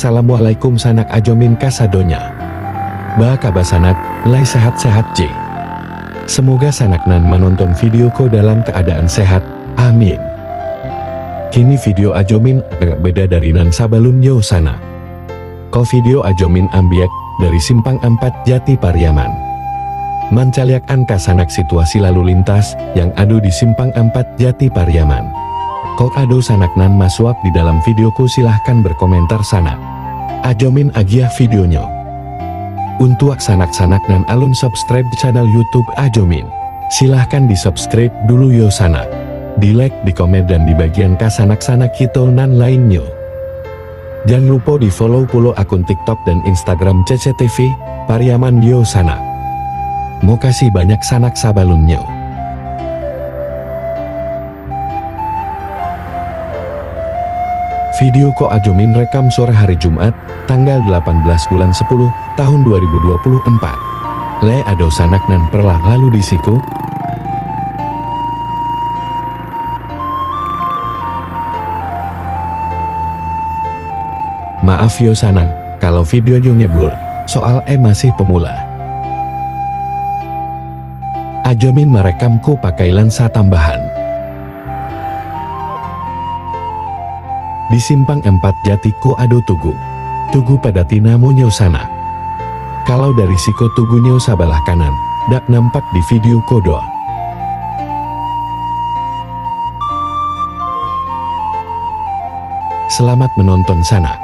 Assalamualaikum sanak ajomin kasadonya. Ba kabar sanak, lai sehat-sehat J. Semoga sanak nan menonton video ko dalam keadaan sehat, amin. Kini video ajomin agak beda dari nan sabalun yo sana. Ko video ajomin ambiek dari Simpang 4 Jati Pariaman. Mencaliakan kasanak situasi lalu lintas yang adu di Simpang 4 Jati Pariaman. Kok ado sanak nan masuak di dalam videoku, silahkan berkomentar sanak. Ajomin agiah videonya. Untuk sanak-sanak nan alun subscribe channel YouTube Ajomin, silahkan di subscribe dulu yo sanak. Di like, di komen dan di bagian kasanak-sanak kita nan lainnya. Jangan lupa di follow akun TikTok dan Instagram CCTV Pariaman yo sanak. Mau kasih banyak sanak sabalunnya. Video ko ajomin rekam sore hari Jumat, tanggal 18 bulan 10, tahun 2024. Le ado sanak nan perlah lalu di siku. Maaf yo sanak, kalau videonya nyebur, soal masih pemula. Ajomin merekamku pakai lensa tambahan. Di Simpang 4 Jatiku ado tugu pada tina monyo sana. Kalau dari siko tugunya sabelah kanan, dak nampak di video kodo. Selamat menonton sana.